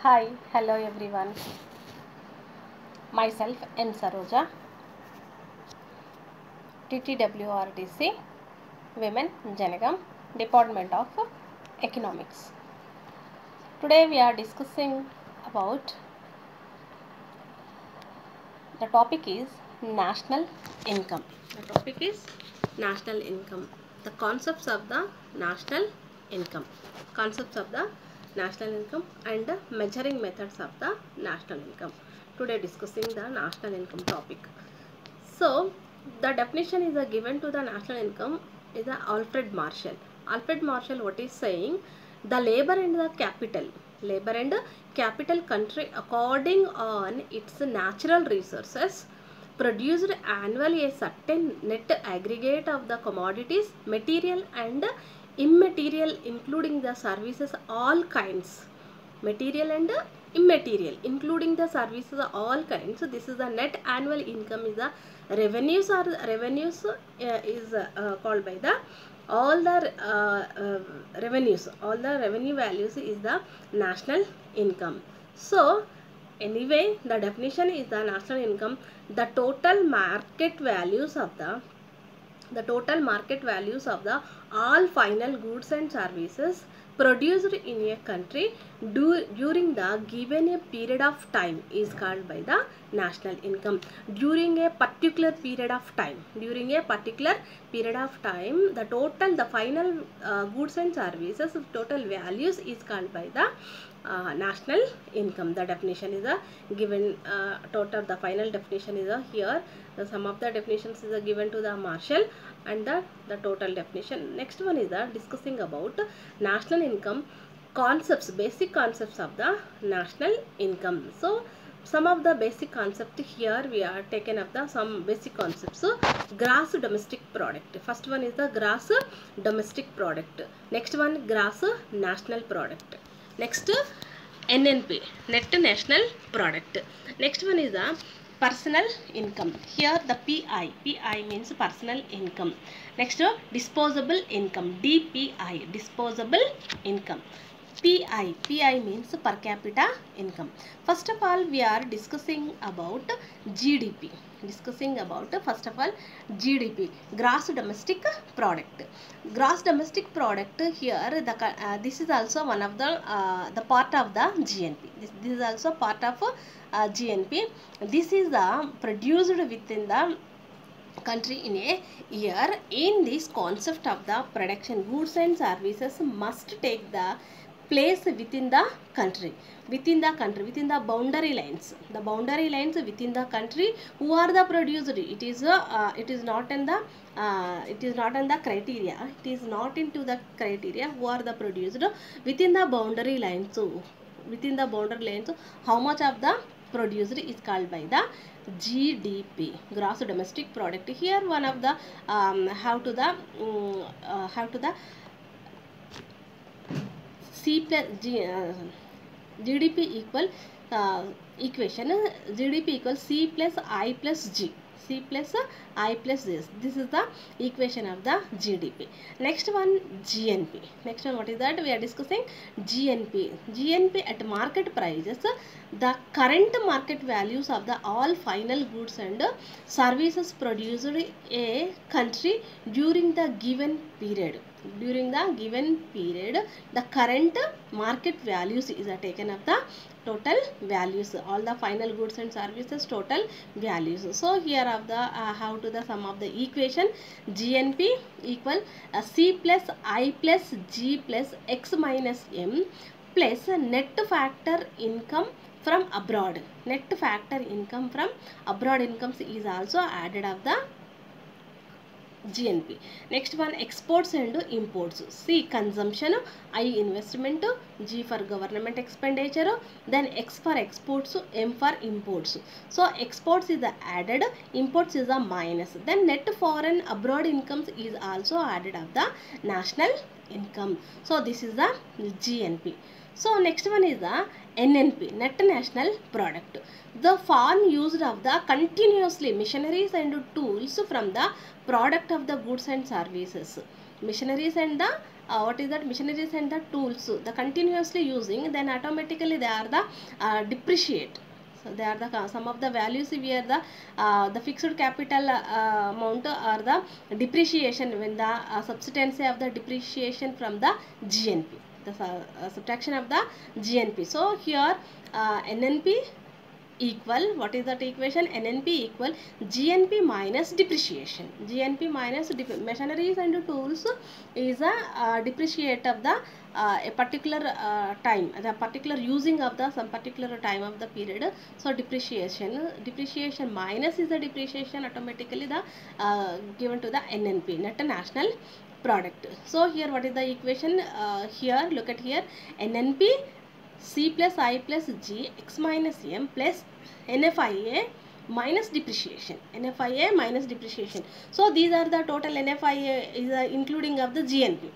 Hi, hello everyone. Myself M.SAROJA, TTWRDC, Women Janagam, Department of Economics. Today we are discussing about the topic is national income. The topic is national income. The concepts of the national income. Concepts of the national income and the measuring methods of the national income. Today discussing the national income topic. So the definition is given to the national income is Alfred Marshall. Alfred Marshall what is saying? The labor and capital country according on its natural resources produced annually a certain net aggregate of the commodities, material and immaterial including the services all kinds. Material and immaterial including the services of all kinds. So this is the net annual income is the revenues is called by the all the revenue values is the national income. So anyway the definition is the national income the total market values of the all final goods and services produced in a country during the given a period of time is called by the national income. During a particular period of time, the final goods and services total values is called by the national income. The definition is given the final definition is here. Some of the definitions is given to the Marshall and the total definition. Next one is discussing about national income concepts, basic concepts of the national income. So some of the basic concept here we are taken up the some basic concepts. So gross domestic product. First one is the gross domestic product. Next one gross national product. Next NNP, net national product. Next one is the personal income. Here the PI means personal income. Next disposable income, DPI, disposable income. PI means per capita income. First of all we are discussing about GDP. First of all GDP, gross domestic product. Gross domestic product here this is also one of the part of the GNP. This is also part of GNP. This is produced within the country in a year. In this concept of the production, goods and services must take the place within the country, within the boundary lines, within the country. Who are the produced? It is not in the criteria. It is not into the criteria. Who are the produced within the boundary lines? So within the boundary lines, how much of the produced is called by the GDP, gross domestic product. Here one of the C plus GDP equal equation. GDP equals C plus I plus G. C plus I plus this. This is the equation of the GDP. Next one GNP. Next one what is that? We are discussing GNP. GNP at market prices, the current market values of the all final goods and services produced in a country during the given period. The current market values is taken of the total values, all the final goods and services total values. So here of the how to the sum of the equation, GNP equal C plus I plus G plus X minus M plus net factor income from abroad. Net factor income from abroad incomes is also added of the GNP. Next one exports and imports. C consumption, I investment, G for government expenditure, then X for exports, M for imports. So exports is the added, imports is a minus. Then net foreign abroad incomes is also added of the national income. So this is the GNP. So next one is the NNP, net national product. The foreign used of the continuously machineries and tools from the product of the goods and services. Machineries and the what is that, machineries and the tools, the continuously using, then automatically they are the depreciate. So they are the some of the values where the fixed capital amount or the depreciation, when the substituency of the depreciation from the GNP, the subtraction of the GNP. So here NNP equal, what is that equation, NNP equal GNP minus depreciation. GNP minus machineries and tools is a depreciate of the a particular time, the particular using of the some particular time of the period. So depreciation minus is the depreciation, automatically the given to the NNP, net national product. So here what is the equation, here look at here, NNP C plus I plus G x minus M plus NFIA minus depreciation. NFIA minus depreciation. So these are the total. NFIA is including of the GNP.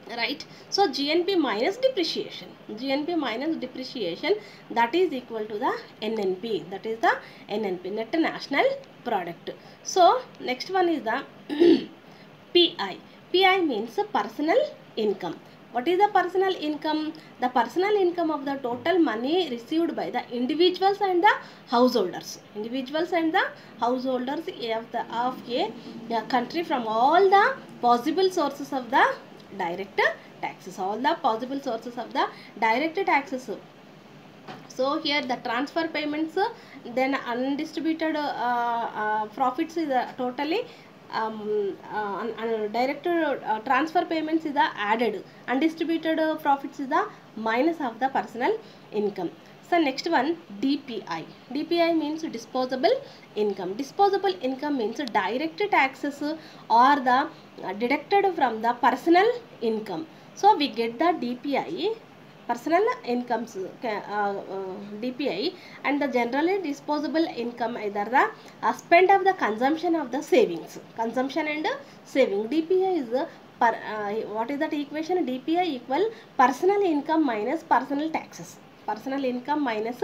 Right. So GNP minus depreciation. GNP minus depreciation, that is equal to the NNP. That is the NNP, net national product. So next one is the PI. PI means personal income. What is the personal income? The personal income of the total money received by the individuals and the householders. Individuals and the householders of a country from all the possible sources of the direct taxes. All the possible sources of the direct taxes. So here the transfer payments, then undistributed profits is totally direct transfer payments is the added, undistributed profits is the minus of the personal income. So next one, DPI. DPI means disposable income. Disposable income means direct taxes or the deducted from the personal income. So we get the DPI, personal incomes, DPI, and the generally disposable income, either the spend of the consumption of the savings, consumption and saving. DPI is what is that equation? DPI equal personal income minus personal taxes. Personal income minus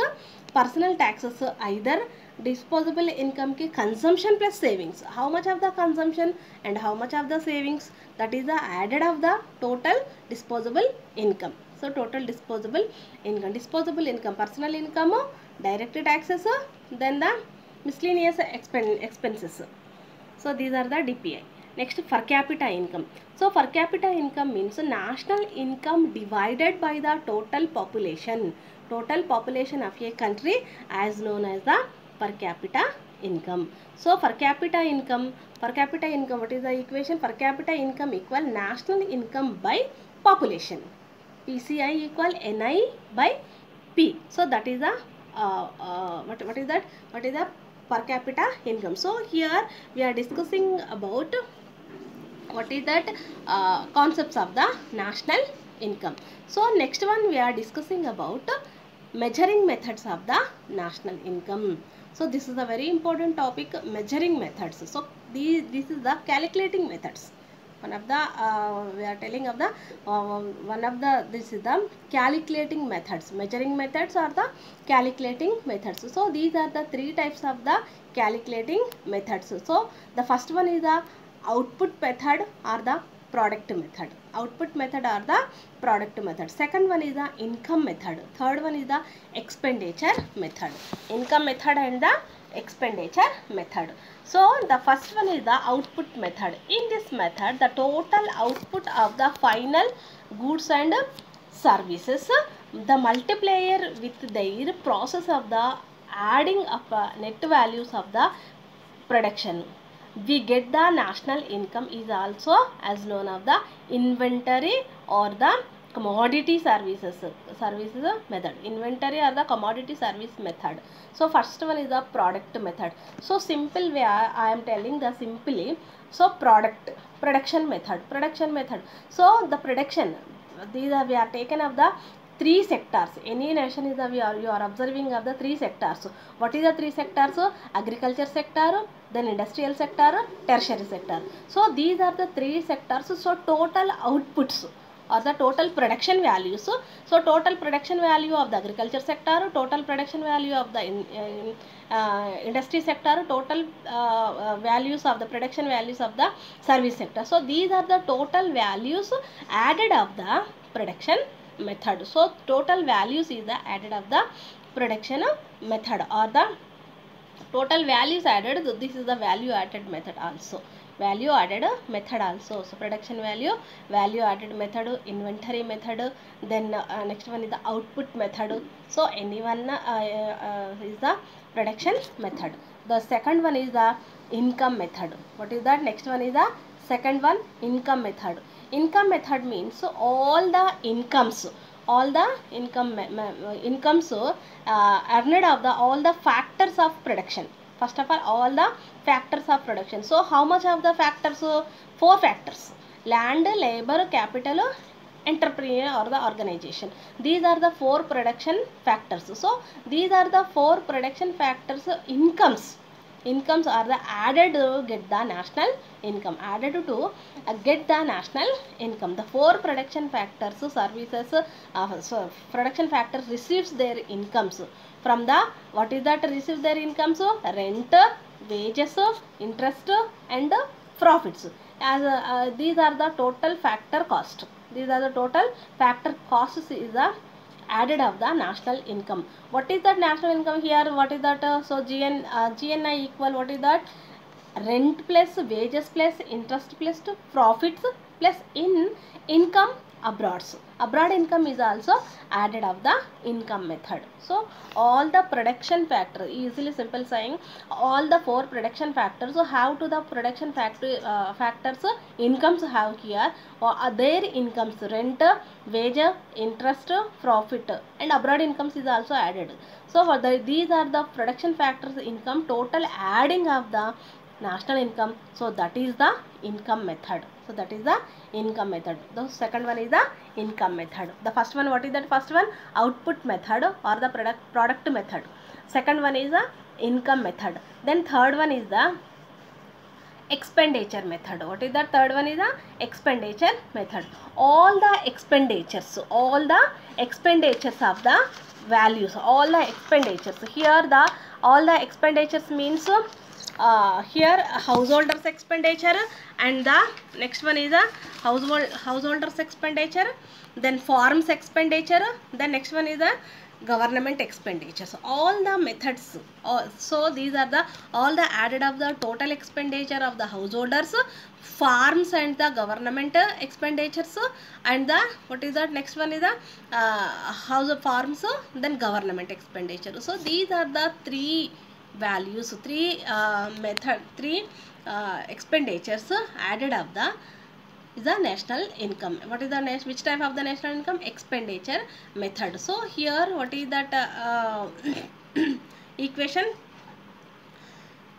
personal taxes, either disposable income ki consumption plus savings. How much of the consumption and how much of the savings, that is the added of the total disposable income. So total disposable income, personal income, direct taxes, then the miscellaneous expenses. So these are the DPI. Next, per capita income. So per capita income means national income divided by the total population. Total population of a country as known as the per capita income. So per capita income, what is the equation? Per capita income equal national income by population. PCI equal NI by P. So that is the what is that? What is the per capita income? So here we are discussing about what is that concepts of the national income. So next one we are discussing about measuring methods of the national income. So this is a very important topic, measuring methods. So this is the calculating methods. One of the we are telling of the one of the, this is the calculating methods. Measuring methods are the calculating methods. So these are the three types of the calculating methods. So the first one is the output method or the product method. Output method or the product method. Second one is the income method. Third one is the expenditure method. Income method and the expenditure method. So the first one is the output method. In this method, the total output of the final goods and services, the multiplier with their process of the adding up net values of the production, we get the national income, is also as known of the inventory or the commodity services method. Inventory or the commodity service method. So first one is the product method. So simple way I am telling the simply. So production method. So the production, these are we are taken of the three sectors. Any nation is you are observing of the three sectors. What is the three sectors? Agriculture sector, then industrial sector, tertiary sector. So these are the three sectors. So total outputs or the total production value. So total production value of the agriculture sector, total production value of the industry sector, total values of the production values of the service sector. So these are the total values added of the production method. So total values is the added of the production method, or the total values added. So this is the value added method also. Value added method also. So production value, value added method, inventory method. Then next one is the output method. So anyone is the production method. The second one is the income method. What is that? Next one is the second one, income method. Income method means all the incomes, incomes earned of the all the factors of production. First of all the factors of production. So how much of the factors? 4 factors: land, labor, capital, entrepreneur or the organization. These are the 4 production factors. So these are the 4 production factors. Incomes are the added to get the national income, added to get the national income. The 4 production factors, services, so production factors receives their incomes from the, what is that receives their incomes? Rent, wages, interest and profits. As these are the total factor cost. These are the total factor costs is the added of the national income. What is that national income here? What is that? So GNI equal, what is that? Rent plus wages plus interest plus profits plus income abroad. So abroad income is also added of the income method. So all the production factor, easily simple saying, all the 4 production factors. So how to the production factors incomes have here, or their incomes, rent, wage, interest, profit and abroad incomes is also added. So for these are the production factors income, total adding of the national income. So that is the income method. So that is the income method. The second one is the income method. The first one, what is that first one? Output method or the product method. Second one is the income method. Then third one is the expenditure method. What is the third one? Is the expenditure method. All the expenditures of the values, all the expenditures. Here the all the expenditures means here householders expenditure, and the next one is the householders expenditure, then farms expenditure, then next one is the government expenditures. All the methods, so these are the all the added of the total expenditure of the householders, farms and the government expenditures, and the what is that next one is the house of farms, then government expenditure. So these are the 3 values, 3 expenditures added of the is the national income. What is the which type of the national income? Expenditure method. So here what is that equation?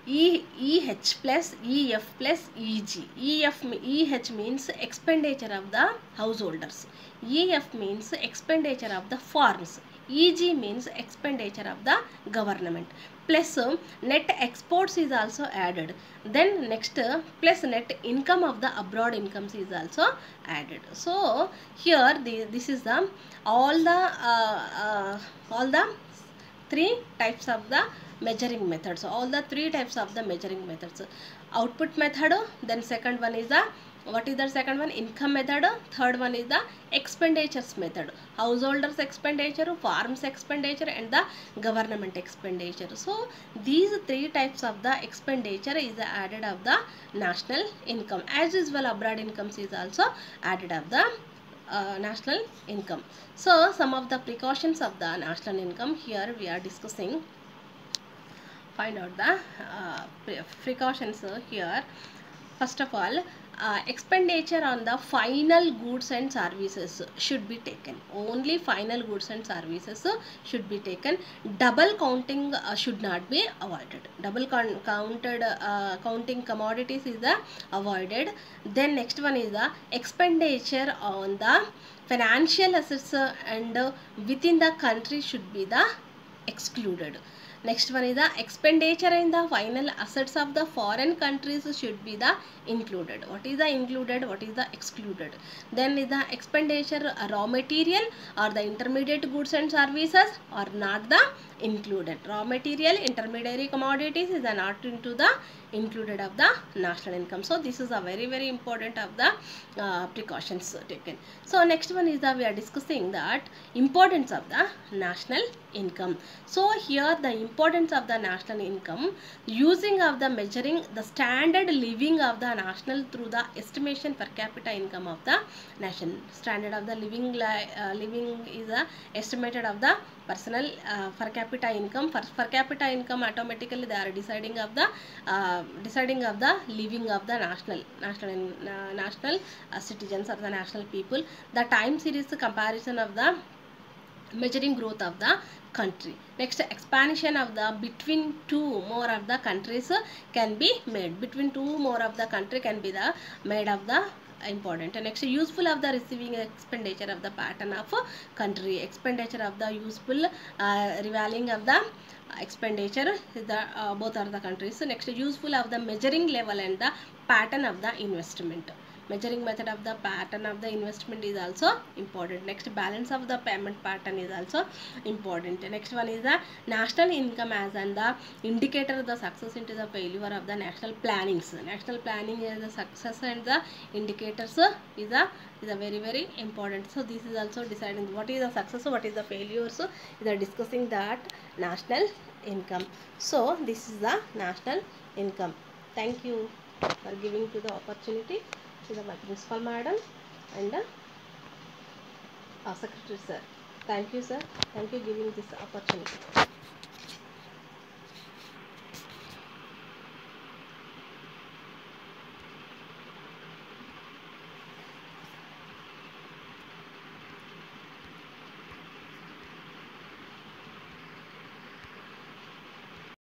EH plus EF plus EG. EH means expenditure of the householders. EF means expenditure of the farms. EG means expenditure of the government. Plus net exports is also added. Then next plus net income of the abroad incomes is also added. So here this is the all the 3 types of the measuring methods. All the 3 types of the measuring methods. Output method, then second one is the, what is the second one? Income method. Third one is the expenditures method. Householders expenditure, farms expenditure and the government expenditure. So these 3 types of the expenditure is added of the national income. As usual, abroad incomes is also added of the national income. So some of the precautions of the national income here we are discussing. Find out the precautions here. First of all, expenditure on the final goods and services should be taken. Only final goods and services should be taken. Double counting should not be avoided. Double counting commodities is avoided. Then next one is the expenditure on the financial assets and within the country should be the excluded. Next one is the expenditure in the final assets of the foreign countries should be the included. What is the included? What is the excluded? Then is the expenditure raw material or the intermediate goods and services or not the included. Raw material, intermediary commodities is not into the included of the national income. So this is a very important of the precautions taken. So next one is that we are discussing that importance of the national income. So here the importance of the national income, using of the measuring the standard living of the national through the estimation per capita income of the nation. Standard of the living is estimated of the personal per capita income. For per capita income, automatically they are deciding of the living of the national citizens or the national people. The time series comparison of the measuring growth of the country. Next, expansion of the between two more of the countries can be made. Between two more of the country can be the made of the important. Next, useful of the receiving expenditure of the pattern of country. Expenditure of the useful revaluing of the expenditure the both are the countries. Next, useful of the measuring level and the pattern of the investment. Measuring method of the pattern of the investment is also important. Next, balance of the payment pattern is also important. Next one is the national income as and the indicator of the success into the failure of the national plannings. National planning is the success and the indicators is a very important. So this is also deciding what is the success, what is the failure. So we are discussing that national income. So this is the national income. Thank you for giving to the opportunity to the principal madam and secretary sir. Thank you sir. Thank you giving this opportunity.